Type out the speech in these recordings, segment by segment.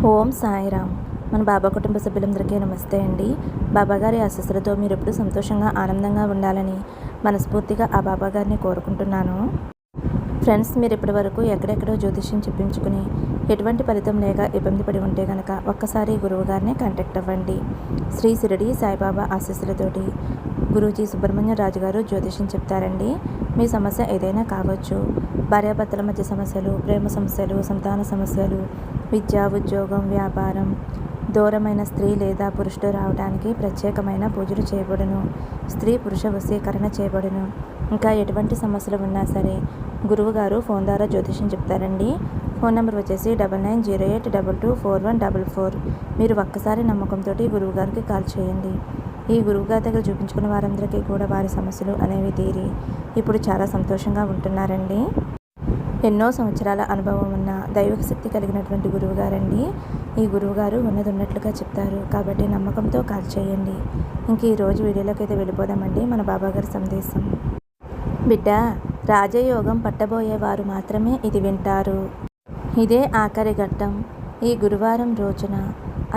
ఓం సాయిరామ్. మన బాబా కుటుంబ సభ్యులందరికీ నమస్తే అండి. బాబాగారి ఆశీస్సులతో మీరు ఎప్పుడు సంతోషంగా ఆనందంగా ఉండాలని మనస్ఫూర్తిగా ఆ బాబాగారిని కోరుకుంటున్నాను. ఫ్రెండ్స్, మీరు ఇప్పటి వరకు ఎక్కడెక్కడో జ్యోతిష్యం చెప్పించుకుని ఎటువంటి ఫలితం లేక ఇబ్బంది పడి ఉంటే కనుక ఒక్కసారి గురువు గారిని కాంటాక్ట్ అవ్వండి. శ్రీ షిరిడి సాయిబాబా ఆశీస్సులతోటి గురూజీ సుబ్రహ్మణ్య రాజు గారు జ్యోతిష్యం చెప్తారండి. మీ సమస్య ఏదైనా కావచ్చు. భార్యాభర్తల మధ్య సమస్యలు, ప్రేమ సమస్యలు, సంతాన సమస్యలు, విద్య, ఉద్యోగం, వ్యాపారం, దూరమైన స్త్రీ లేదా పురుషుడు రావడానికి ప్రత్యేకమైన పూజలు చేయబడును. స్త్రీ పురుష వశీకరణ చేయబడును. ఇంకా ఎటువంటి సమస్యలు ఉన్నా సరే గురువుగారు ఫోన్ ద్వారా జ్యోతిష్యం చెప్తారండి. ఫోన్ నెంబర్ వచ్చేసి 9908224144. మీరు ఒక్కసారి నమ్మకంతో గురువుగారికి కాల్ చేయండి. ఈ గురువుగారి దగ్గర చూపించుకున్న వారందరికీ కూడా వారి సమస్యలు అనేవి తీరి ఇప్పుడు చాలా సంతోషంగా ఉంటున్నారండి. ఎన్నో సంవత్సరాల అనుభవం ఉన్న దైవిక శక్తి కలిగినటువంటి గురువుగారండి. ఈ గురువుగారు ఉన్నది ఉన్నట్లుగా చెప్తారు కాబట్టి నమ్మకంతో కాల్ చేయండి. ఇంక ఈరోజు వీడియోలోకి అయితే వెళ్ళిపోదామండి. మన బాబాగారి సందేశం. బిడ్డ, రాజయోగం పట్టబోయేవారు మాత్రమే ఇది వింటారు. ఇదే ఆఖరి ఘట్టం. ఈ గురువారం రోజున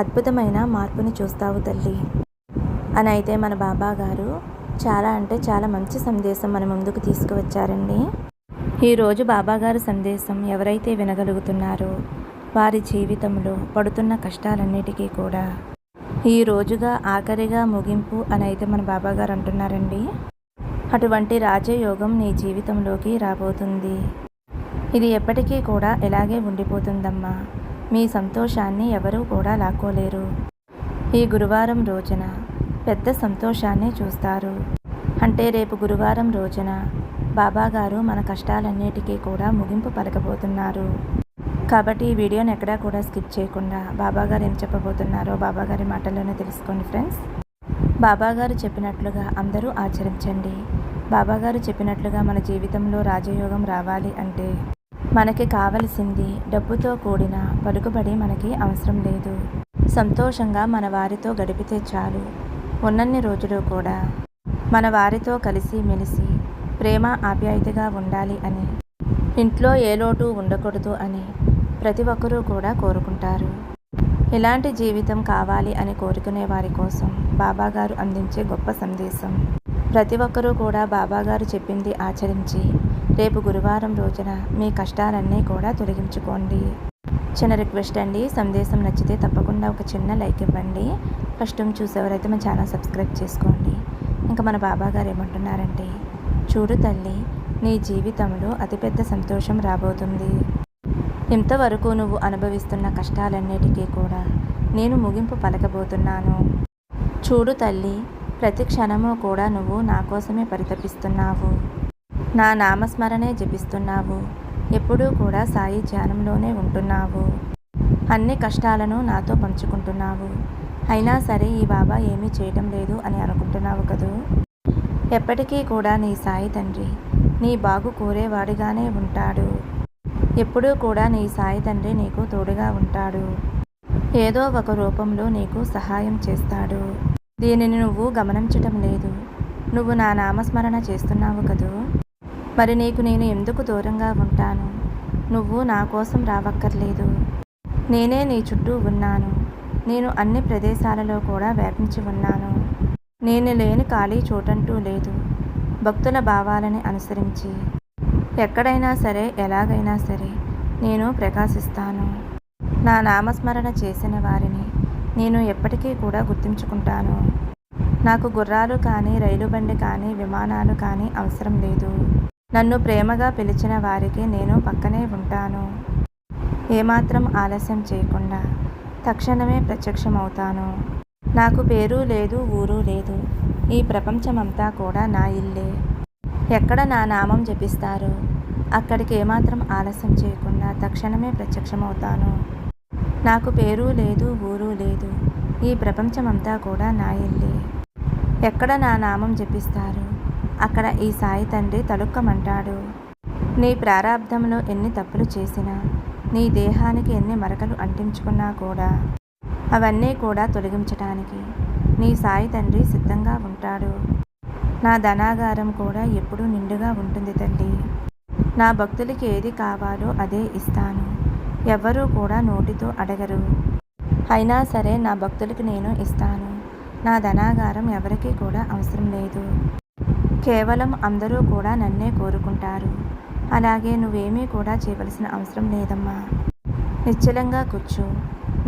అద్భుతమైన మార్పుని చూస్తావు తల్లి అని అయితే మన బాబాగారు చాలా అంటే చాలా మంచి సందేశం మన ముందుకు తీసుకువచ్చారండి. ఈరోజు బాబాగారు సందేశం ఎవరైతే వినగలుగుతున్నారో వారి జీవితంలో పడుతున్న కష్టాలన్నిటికీ కూడా ఈ రోజుగా ఆఖరిగా ముగింపు అని అయితే మన బాబాగారు అంటున్నారండి. అటువంటి రాజయోగం నీ జీవితంలోకి రాబోతుంది. ఇది ఎప్పటికీ కూడా ఇలాగే ఉండిపోతుందమ్మా. మీ సంతోషాన్ని ఎవరూ కూడా లాక్కోలేరు. ఈ గురువారం రోజున పెద్ద సంతోషాన్ని చూస్తారు. అంటే రేపు గురువారం రోజున బాబాగారు మన కష్టాలన్నిటికీ కూడా ముగింపు పలకబోతున్నారు. కాబట్టి ఈ వీడియోని ఎక్కడా కూడా స్కిప్ చేయకుండా బాబాగారు ఏం చెప్పబోతున్నారో బాబాగారి మాటల్లోనే తెలుసుకోండి ఫ్రెండ్స్. బాబాగారు చెప్పినట్లుగా అందరూ ఆచరించండి. బాబాగారు చెప్పినట్లుగా మన జీవితంలో రాజయోగం రావాలి అంటే మనకి కావలసింది డబ్బుతో కూడిన పలుకుబడి మనకి అవసరం లేదు. సంతోషంగా మన వారితో గడిపితే చాలు. ఉన్నన్ని రోజులు కూడా మన వారితో కలిసి మెలిసి ప్రేమ ఆప్యాయతగా ఉండాలి అని, ఇంట్లో ఏ లోటు ఉండకూడదు అని ప్రతి ఒక్కరూ కూడా కోరుకుంటారు. ఇలాంటి జీవితం కావాలి అని కోరుకునే వారి కోసం బాబాగారు అందించే గొప్ప సందేశం. ప్రతి ఒక్కరూ కూడా బాబాగారు చెప్పింది ఆచరించి రేపు గురువారం రోజున మీ కష్టాలన్నీ కూడా తొలగించుకోండి. చిన్న రిక్వెస్ట్ అండి, సందేశం నచ్చితే తప్పకుండా ఒక చిన్న లైక్ ఇవ్వండి. ఫస్ట్ టైం చూసేవారైతే మన ఛానల్ సబ్స్క్రైబ్ చేసుకోండి. ఇంకా మన బాబాగారు ఏమంటున్నారంటే, చూడు తల్లి, నీ జీవితంలో అతిపెద్ద సంతోషం రాబోతుంది. ఇంతవరకు నువ్వు అనుభవిస్తున్న కష్టాలన్నిటికీ కూడా నేను ముగింపు పలకబోతున్నాను. చూడు తల్లి, ప్రతి క్షణము కూడా నువ్వు నా కోసమే పరితపిస్తున్నావు. నా నామస్మరణే జపిస్తున్నావు. ఎప్పుడూ కూడా సాయి ధ్యానంలోనే ఉంటున్నావు. అన్ని కష్టాలను నాతో పంచుకుంటున్నావు. అయినా సరే ఈ బాబా ఏమీ చేయటం లేదు అని అనుకుంటున్నావు కదూ. ఎప్పటికీ కూడా నీ సాయి తండ్రి నీ బాగు కోరేవాడిగానే ఉంటాడు. ఎప్పుడూ కూడా నీ సాయి తండ్రి నీకు తోడుగా ఉంటాడు. ఏదో ఒక రూపంలో నీకు సహాయం చేస్తాడు. దీనిని నువ్వు గమనించటం లేదు. నువ్వు నా నామస్మరణ చేస్తున్నావు కదూ, మరి నీకు నేను ఎందుకు దూరంగా ఉంటాను? నువ్వు నా కోసం రావక్కర్లేదు. నేనే నీ చుట్టూ ఉన్నాను. నేను అన్ని ప్రదేశాలలో కూడా వ్యాపించి ఉన్నాను. నేను లేని ఖాళీ చోటంటూ లేదు. భక్తుల భావాలని అనుసరించి ఎక్కడైనా సరే ఎలాగైనా సరే నేను ప్రకాశిస్తాను. నా నామస్మరణ చేసిన వారిని నేను ఎప్పటికీ కూడా గుర్తుంచుకుంటాను. నాకు గుర్రాలు కానీ, రైలు బండి కానీ, విమానాలు కానీ అవసరం లేదు. నన్ను ప్రేమగా పిలిచిన వారికి నేను పక్కనే ఉంటాను. ఏమాత్రం ఆలస్యం చేయకుండా తక్షణమే ప్రత్యక్షమవుతాను. నాకు పేరు లేదు, ఊరు లేదు. ఈ ప్రపంచమంతా కూడా నా ఇల్లే. ఎక్కడ నా నామం జపిస్తారో అక్కడికి ఏమాత్రం ఆలస్యం చేయకుండా తక్షణమే ప్రత్యక్షమవుతాను. నాకు పేరు లేదు, ఊరు లేదు. ఈ ప్రపంచమంతా కూడా నా ఇల్లే. ఎక్కడ నా నామం జపిస్తారో అక్కడ ఈ సాయి తండ్రి తలుక్కమంటాడు. నీ ప్రారాబ్ధంలో ఎన్ని తప్పులు చేసినా, నీ దేహానికి ఎన్ని మరకలు అంటించుకున్నా కూడా అవన్నీ కూడా తొలగించటానికి నీ సాయి తండ్రి సిద్ధంగా ఉంటాడు. నా ధనాగారం కూడా ఎప్పుడూ నిండుగా ఉంటుంది తల్లి. నా భక్తులకి ఏది కావాలో అదే ఇస్తాను. ఎవ్వరూ కూడా నోటితో అడగరు. అయినా సరే నా భక్తులకి నేను ఇస్తాను. నా ధనాగారం ఎవరికీ కూడా అవసరం లేదు. కేవలం అందరూ కూడా నన్నే కోరుకుంటారు. అలాగే నువ్వేమీ కూడా చేయవలసిన అవసరం లేదమ్మా. నిశ్చలంగా కూర్చో.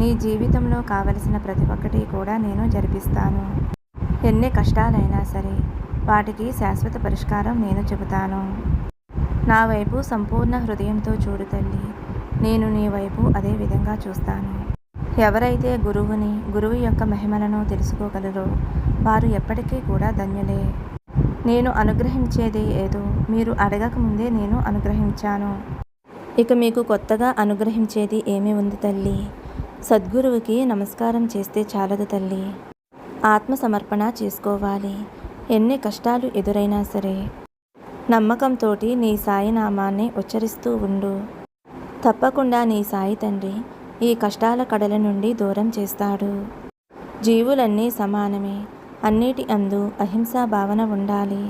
నీ జీవితంలో కావలసిన ప్రతి ఒక్కటి కూడా నేను జరిపిస్తాను. ఎన్ని కష్టాలైనా సరే వాటికి శాశ్వత పరిష్కారం నేను చెబుతాను. నా వైపు సంపూర్ణ హృదయంతో చూడు తల్లి. నేను నీ వైపు అదే విధంగా చూస్తాను. ఎవరైతే గురువు యొక్క మహిమలను తెలుసుకోగలరో వారు ఎప్పటికీ కూడా ధన్యులే. నేను అనుగ్రహించేది ఏదో మీరు అడగకముందే నేను అనుగ్రహించాను. ఇక మీకు కొత్తగా అనుగ్రహించేది ఏమీ ఉంది తల్లి? సద్గురువుకి నమస్కారం చేస్తే చాలదు తల్లి. ఆత్మ సమర్పణ చేసుకోవాలి. ఎన్ని కష్టాలు ఎదురైనా సరే నమ్మకంతో నీ సాయి నామాన్ని ఉచ్చరిస్తూ ఉండు. తప్పకుండా నీ సాయి తండ్రి ఈ కష్టాల కడల నుండి దూరం చేస్తాడు. జీవులన్నీ సమానమే. అన్నిటి అందు అహింసా భావన ఉండాలి.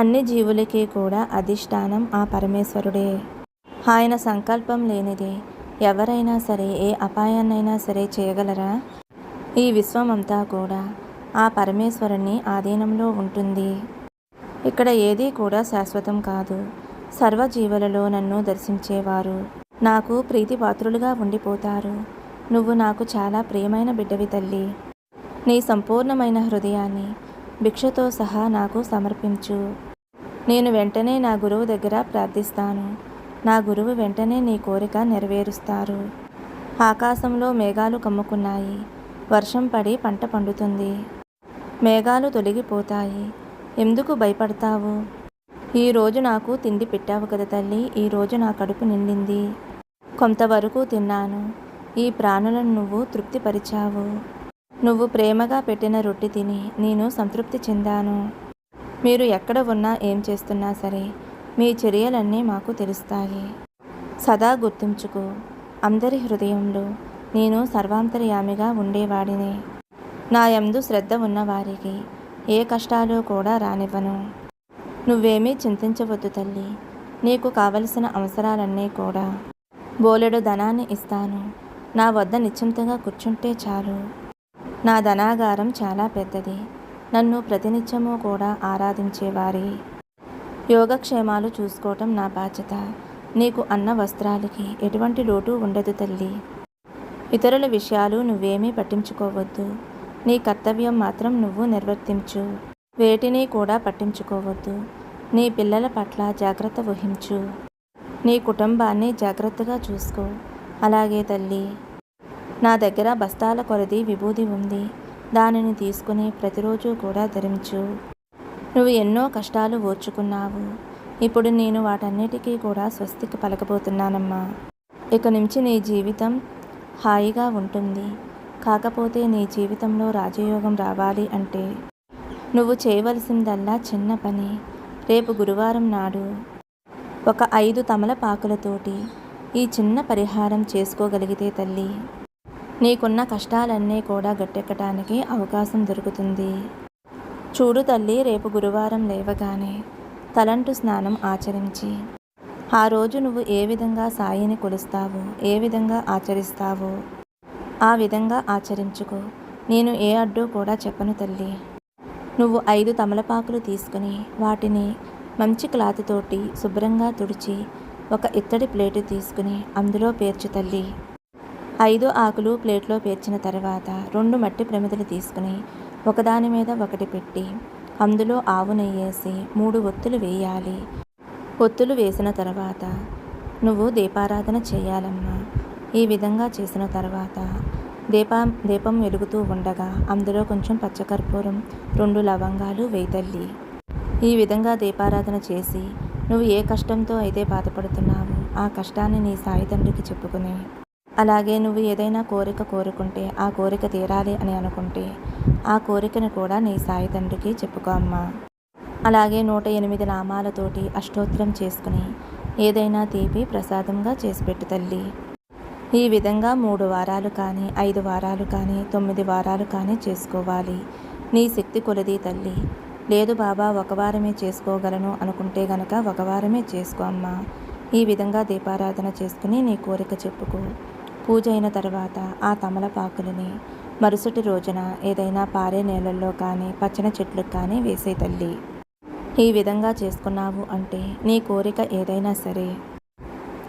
అన్ని జీవులకి కూడా అధిష్టానం ఆ పరమేశ్వరుడే. ఆయన సంకల్పం లేనిదే ఎవరైనా సరే ఏ అపాయాన్నైనా సరే చేయగలరా? ఈ విశ్వమంతా కూడా ఆ పరమేశ్వరుని ఆధీనంలో ఉంటుంది. ఇక్కడ ఏదీ కూడా శాశ్వతం కాదు. సర్వజీవులలో నన్ను దర్శించేవారు నాకు ప్రీతిపాత్రులుగా ఉండిపోతారు. నువ్వు నాకు చాలా ప్రియమైన బిడ్డవి తల్లి. నీ సంపూర్ణమైన హృదయాన్ని భిక్షతో సహా నాకు సమర్పించు. నేను వెంటనే నా గురువు దగ్గర ప్రార్థిస్తాను. నా గురువు వెంటనే నీ కోరిక నెరవేరుస్తారు. ఆకాశంలో మేఘాలు కమ్ముకున్నాయి. వర్షం పడి పంట పండుతుంది. మేఘాలు తొలగిపోతాయి. ఎందుకు భయపడతావు? ఈరోజు నాకు తిండి పెట్టావు కదా తల్లి. ఈరోజు నా కడుపు నిండింది. కొంతవరకు తిన్నాను. ఈ ప్రాణులను నువ్వు తృప్తిపరిచావు. నువ్వు ప్రేమగా పెట్టిన రొట్టె తిని నేను సంతృప్తి చెందాను. మీరు ఎక్కడ ఉన్నా ఏం చేస్తున్నా సరే మీ చర్యలన్నీ మాకు తెలుస్తాయి. సదా గుర్తుంచుకో, అందరి హృదయంలో నేను సర్వాంతర్యామిగా ఉండేవాడిని. నా యందు శ్రద్ధ ఉన్నవారికి ఏ కష్టాలు కూడా రానివ్వను. నువ్వేమీ చింతించవద్దు తల్లి. నీకు కావలసిన అవసరాలన్నీ కూడా బోలెడు ధనాన్ని ఇస్తాను. నా వద్ద నిశ్చింతగా కూర్చుంటే చాలు. నా ధనాగారం చాలా పెద్దది. నన్ను ప్రతినిత్యము కూడా ఆరాధించేవారి యోగక్షేమాలు చూసుకోవటం నా బాధ్యత. నీకు అన్న వస్త్రాలకి ఎటువంటి లోటు ఉండదు తల్లి. ఇతరుల విషయాలు నువ్వేమీ పట్టించుకోవద్దు. నీ కర్తవ్యం మాత్రం నువ్వు నిర్వర్తించు. వేటిని కూడా పట్టించుకోవద్దు. నీ పిల్లల పట్ల జాగ్రత్త వహించు. నీ కుటుంబాన్ని జాగ్రత్తగా చూసుకో. అలాగే తల్లి, నా దగ్గర బస్తాల కొలది విభూది ఉంది. దానిని తీసుకుని ప్రతిరోజు కూడా ధరించు. నువ్వు ఎన్నో కష్టాలు ఓర్చుకున్నావు. ఇప్పుడు నేను వాటన్నిటికీ కూడా స్వస్తికి పలకబోతున్నానమ్మా. ఇక నుంచి నీ జీవితం హాయిగా ఉంటుంది. కాకపోతే నీ జీవితంలో రాజయోగం రావాలి అంటే నువ్వు చేయవలసిందల్లా చిన్న పని. రేపు గురువారం నాడు ఒక 5 తమలపాకులతోటి ఈ చిన్న పరిహారం చేసుకోగలిగితే తల్లి, నీకున్న కష్టాలన్నీ కూడా గట్టెక్కటానికి అవకాశం దొరుకుతుంది. చూడు తల్లి, రేపు గురువారం లేవగానే తలంటు స్నానం ఆచరించి ఆ రోజు నువ్వు ఏ విధంగా సాయిని కొలుస్తావో, ఏ విధంగా ఆచరిస్తావో ఆ విధంగా ఆచరించుకో. నేను ఏ అడ్డు కూడా చెప్పను తల్లి. నువ్వు 5 తమలపాకులు తీసుకుని వాటిని మంచి క్లాత్ తోటి శుభ్రంగా తుడిచి ఒక ఇత్తడి ప్లేటు తీసుకుని అందులో పేర్చు తల్లి. 5 ఆకులు ప్లేట్లో పేర్చిన తర్వాత 2 మట్టి ప్రమిదలు తీసుకుని ఒకదాని మీద ఒకటి పెట్టి అందులో ఆవు నెయ్యేసి 3 ఒత్తులు వేయాలి. ఒత్తులు వేసిన తర్వాత నువ్వు దీపారాధన చేయాలమ్మా. ఈ విధంగా చేసిన తర్వాత దీపం వెలుగుతూ ఉండగా అందులో కొంచెం పచ్చకర్పూరం, 2 లవంగాలు వేయి తల్లి. ఈ విధంగా దీపారాధన చేసి నువ్వు ఏ కష్టంతో అయితే బాధపడుతున్నావో ఆ కష్టాన్ని నీ సాయి తండ్రికి చెప్పుకుని, అలాగే నువ్వు ఏదైనా కోరిక కోరుకుంటే ఆ కోరిక తీరాలి అని అనుకుంటే ఆ కోరికను కూడా నీ సాయి తండ్రికి చెప్పుకో అమ్మా. అలాగే 108 నామాలతోటి అష్టోత్తరం చేసుకుని ఏదైనా తీపి ప్రసాదంగా చేసిపెట్టు తల్లి. ఈ విధంగా 3 వారాలు కానీ 5 వారాలు కానీ 9 వారాలు కానీ చేసుకోవాలి. నీ శక్తి కొలది తల్లి. లేదు బాబా 1 వారమే చేసుకోగలను అనుకుంటే గనక 1 వారమే చేసుకో అమ్మా. ఈ విధంగా దీపారాధన చేసుకుని నీ కోరిక చెప్పుకో. పూజ అయిన తర్వాత ఆ తమలపాకులని మరుసటి రోజున ఏదైనా పారే నీళ్ళల్లో కానీ పచ్చని చెట్లకు కానీ వేసే తల్లి. ఈ విధంగా చేసుకున్నావు అంటే నీ కోరిక ఏదైనా సరే,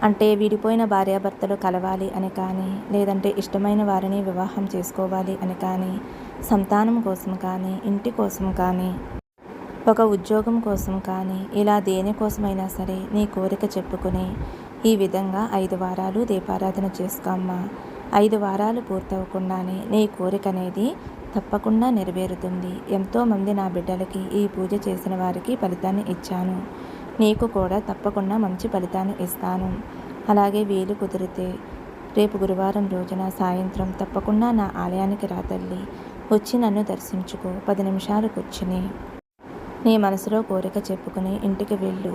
అంటే విడిపోయిన భార్యాభర్తలు కలవాలి అని కానీ, లేదంటే ఇష్టమైన వారిని వివాహం చేసుకోవాలి అని కానీ, సంతానం కోసం కానీ, ఇంటి కోసం కానీ, ఒక ఉద్యోగం కోసం కానీ, ఇలా దేనికోసమైనా సరే నీ కోరిక చెప్పుకొని ఈ విధంగా 5 వారాలు దీపారాధన చేసుకోమ్మా. 5 వారాలు పూర్తవకుండానే నీ కోరిక అనేది తప్పకుండా నెరవేరుతుంది. ఎంతోమంది నా బిడ్డలకి ఈ పూజ చేసిన వారికి ఫలితాన్ని ఇచ్చాను. నీకు కూడా తప్పకుండా మంచి ఫలితాన్ని ఇస్తాను. అలాగే వీలు కుదిరితే రేపు గురువారం రోజున సాయంత్రం తప్పకుండా నా ఆలయానికి రా తల్లి. వచ్చి నన్ను దర్శించుకో. 10 నిమిషాలు కూర్చుని నీ మనసులో కోరిక చెప్పుకుని ఇంటికి వెళ్ళు.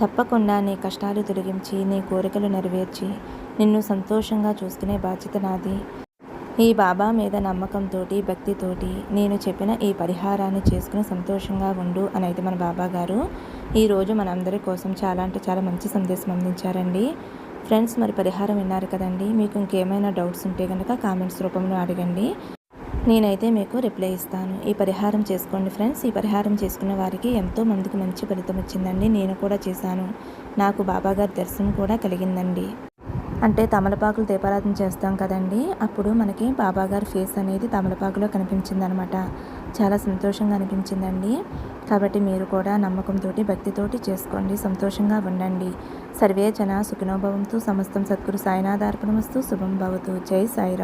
తప్పకుండా నీ కష్టాలు తొలగించి నీ కోరికలు నెరవేర్చి నిన్ను సంతోషంగా చూసుకునే బాధ్యత నాది. ఈ బాబా మీద నమ్మకంతోటి భక్తితోటి నేను చెప్పిన ఈ పరిహారాన్ని చేసుకుని సంతోషంగా ఉండు అని అయితే మన బాబా గారు ఈరోజు మనందరి కోసం చాలా అంటే చాలా మంచి సందేశం అందించారండి. ఫ్రెండ్స్, మరి పరిహారం విన్నారు కదండి. మీకు ఇంకేమైనా డౌట్స్ ఉంటే కనుక కామెంట్స్ రూపంలో అడగండి. నేనైతే మీకు రిప్లై ఇస్తాను. ఈ పరిహారం చేసుకోండి ఫ్రెండ్స్. ఈ పరిహారం చేసుకున్న వారికి ఎంతో మందికి మంచి ఫలితం వచ్చిందండి. నేను కూడా చేశాను. నాకు బాబాగారి దర్శనం కూడా కలిగిందండి. అంటే తమలపాకులు దీపారాధన చేస్తాం కదండి, అప్పుడు మనకి బాబాగారి ఫేస్ అనేది తమలపాకులో కనిపించింది అనమాట. చాలా సంతోషంగా అనిపించిందండి. కాబట్టి మీరు కూడా నమ్మకంతో భక్తితోటి చేసుకోండి. సంతోషంగా ఉండండి. సర్వే జన సుఖినో భవంతు. సమస్తం సద్గురు సాయినాథార్పణమస్తు. శుభం భవతు. జై సాయిరామ్.